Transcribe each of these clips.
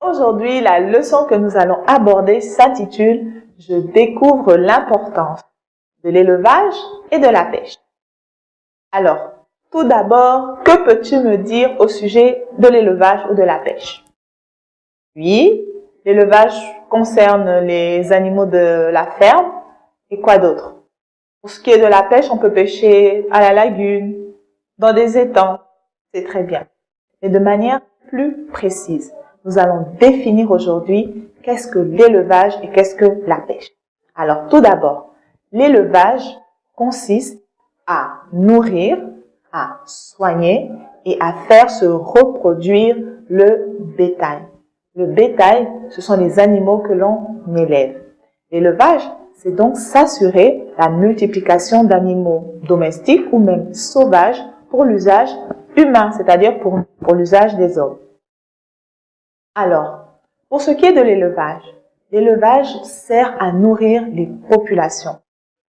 Aujourd'hui, la leçon que nous allons aborder s'intitule « Je découvre l'importance de l'élevage et de la pêche ». Alors, tout d'abord, que peux-tu me dire au sujet de l'élevage ou de la pêche? Oui, l'élevage concerne les animaux de la ferme et quoi d'autre? Pour ce qui est de la pêche, on peut pêcher à la lagune, dans des étangs, c'est très bien. Et de manière plus précise, nous allons définir aujourd'hui qu'est-ce que l'élevage et qu'est-ce que la pêche. Alors tout d'abord, l'élevage consiste à nourrir, à soigner et à faire se reproduire le bétail. Le bétail, ce sont les animaux que l'on élève. L'élevage, c'est donc s'assurer la multiplication d'animaux domestiques ou même sauvages pour l'usage humain, c'est-à-dire pour l'usage des hommes. Alors, pour ce qui est de l'élevage sert à nourrir les populations.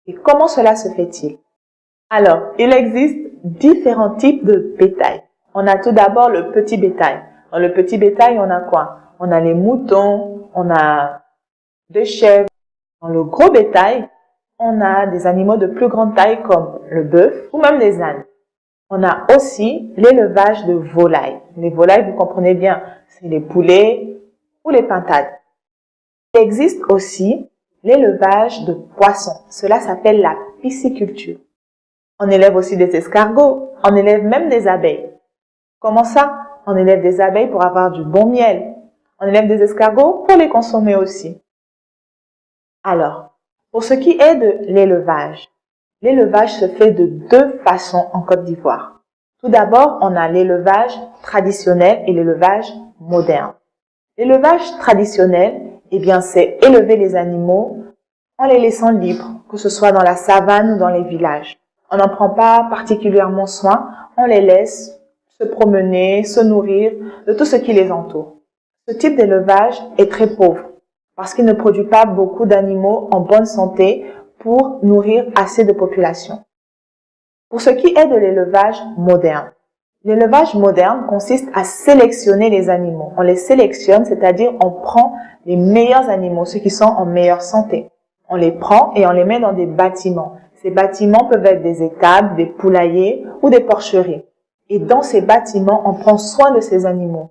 Et comment cela se fait-il? Alors, il existe différents types de bétail. On a tout d'abord le petit bétail. Dans le petit bétail, on a quoi? On a les moutons, on a des chèvres. Dans le gros bétail, on a des animaux de plus grande taille comme le bœuf ou même les ânes. On a aussi l'élevage de volailles. Les volailles, vous comprenez bien, c'est les poulets ou les pintades. Il existe aussi l'élevage de poissons. Cela s'appelle la pisciculture. On élève aussi des escargots, on élève même des abeilles. Comment ça? On élève des abeilles pour avoir du bon miel. On élève des escargots pour les consommer aussi. Alors, pour ce qui est de l'élevage se fait de deux façons en Côte d'Ivoire. Tout d'abord, on a l'élevage traditionnel et l'élevage moderne. L'élevage traditionnel, eh bien, c'est élever les animaux en les laissant libres, que ce soit dans la savane ou dans les villages. On n'en prend pas particulièrement soin, on les laisse se promener, se nourrir de tout ce qui les entoure. Ce type d'élevage est très pauvre parce qu'il ne produit pas beaucoup d'animaux en bonne santé pour nourrir assez de population. Pour ce qui est de l'élevage moderne consiste à sélectionner les animaux. On les sélectionne, c'est-à-dire on prend les meilleurs animaux, ceux qui sont en meilleure santé. On les prend et on les met dans des bâtiments. Ces bâtiments peuvent être des étables, des poulaillers ou des porcheries. Et dans ces bâtiments, on prend soin de ces animaux.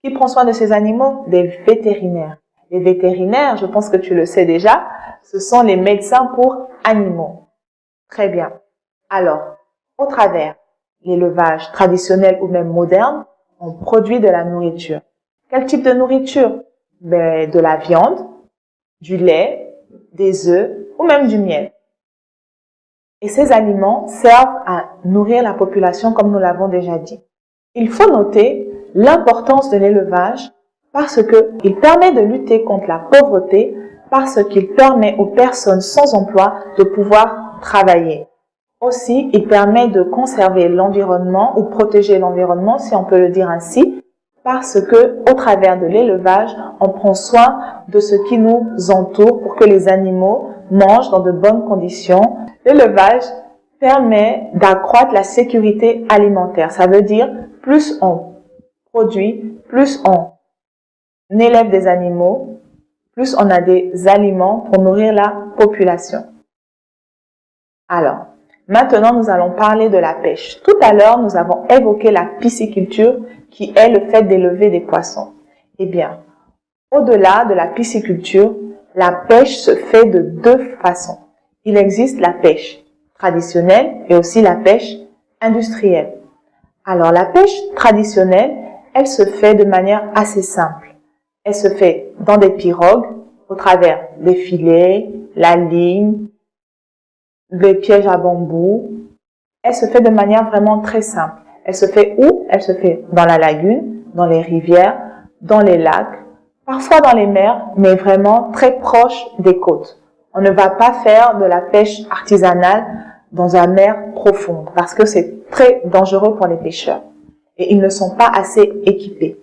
Qui prend soin de ces animaux? Des vétérinaires. Les vétérinaires, je pense que tu le sais déjà, ce sont les médecins pour animaux. Très bien. Alors, au travers l'élevage traditionnel ou même moderne, on produit de la nourriture. Quel type de nourriture? De la viande, du lait, des œufs ou même du miel. Et ces aliments servent à nourrir la population comme nous l'avons déjà dit. Il faut noter l'importance de l'élevage parce qu'il permet de lutter contre la pauvreté, parce qu'il permet aux personnes sans emploi de pouvoir travailler. Aussi, il permet de conserver l'environnement ou protéger l'environnement, si on peut le dire ainsi, parce que au travers de l'élevage, on prend soin de ce qui nous entoure pour que les animaux mangent dans de bonnes conditions. L'élevage permet d'accroître la sécurité alimentaire. Ça veut dire plus on produit, plus on élève des animaux, plus on a des aliments pour nourrir la population. Alors, maintenant nous allons parler de la pêche. Tout à l'heure, nous avons évoqué la pisciculture qui est le fait d'élever des poissons. Eh bien, au-delà de la pisciculture, la pêche se fait de deux façons. Il existe la pêche traditionnelle et aussi la pêche industrielle. Alors, la pêche traditionnelle, elle se fait de manière assez simple. Elle se fait dans des pirogues, au travers des filets, la ligne, des pièges à bambou. Elle se fait de manière vraiment très simple. Elle se fait où? Elle se fait dans la lagune, dans les rivières, dans les lacs, parfois dans les mers, mais vraiment très proche des côtes. On ne va pas faire de la pêche artisanale dans une mer profonde parce que c'est très dangereux pour les pêcheurs et ils ne sont pas assez équipés.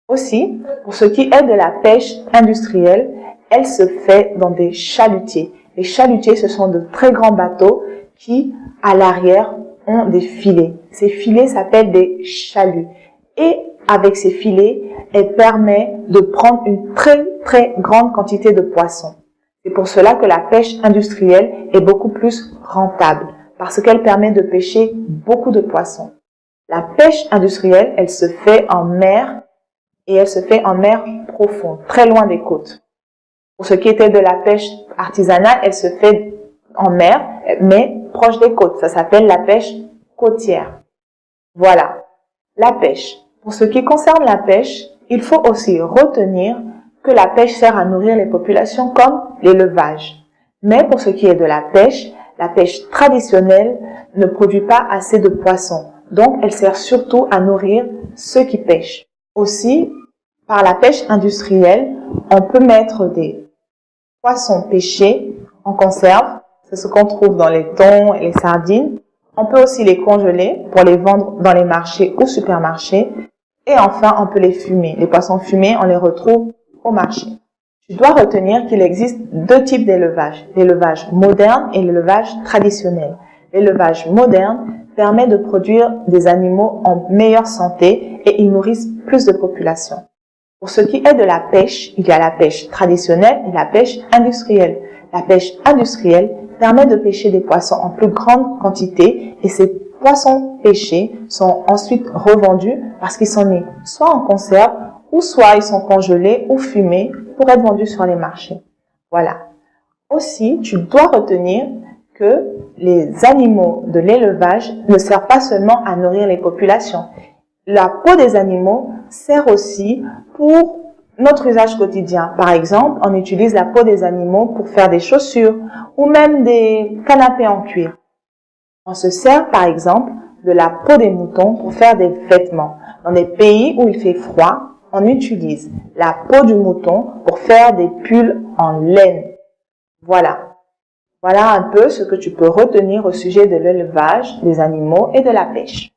Aussi, pour ce qui est de la pêche industrielle, elle se fait dans des chalutiers. Les chalutiers, ce sont de très grands bateaux qui, à l'arrière, ont des filets. Ces filets s'appellent des chaluts. Et avec ses filets, elle permet de prendre une très grande quantité de poissons. C'est pour cela que la pêche industrielle est beaucoup plus rentable, parce qu'elle permet de pêcher beaucoup de poissons. La pêche industrielle, elle se fait en mer, et elle se fait en mer profonde, très loin des côtes. Pour ce qui était de la pêche artisanale, elle se fait en mer, mais proche des côtes. Ça s'appelle la pêche côtière. Voilà, la pêche. Pour ce qui concerne la pêche, il faut aussi retenir que la pêche sert à nourrir les populations comme l'élevage. Mais pour ce qui est de la pêche traditionnelle ne produit pas assez de poissons. Donc, elle sert surtout à nourrir ceux qui pêchent. Aussi, par la pêche industrielle, on peut mettre des poissons pêchés en conserve. C'est ce qu'on trouve dans les thons et les sardines. On peut aussi les congeler pour les vendre dans les marchés ou supermarchés. Et enfin, on peut les fumer. Les poissons fumés, on les retrouve au marché. Tu dois retenir qu'il existe deux types d'élevage. L'élevage moderne et l'élevage traditionnel. L'élevage moderne permet de produire des animaux en meilleure santé et ils nourrissent plus de populations. Pour ce qui est de la pêche, il y a la pêche traditionnelle et la pêche industrielle. La pêche industrielle permet de pêcher des poissons en plus grande quantité et ces poissons pêchés sont ensuite revendus parce qu'ils sont mis soit en conserve ou soit ils sont congelés ou fumés pour être vendus sur les marchés. Voilà. Aussi, tu dois retenir que les animaux de l'élevage ne servent pas seulement à nourrir les populations. La peau des animaux sert aussi pour notre usage quotidien. Par exemple, on utilise la peau des animaux pour faire des chaussures ou même des canapés en cuir. On se sert par exemple de la peau des moutons pour faire des vêtements. Dans des pays où il fait froid, on utilise la peau du mouton pour faire des pulls en laine. Voilà. Voilà un peu ce que tu peux retenir au sujet de l'élevage des animaux et de la pêche.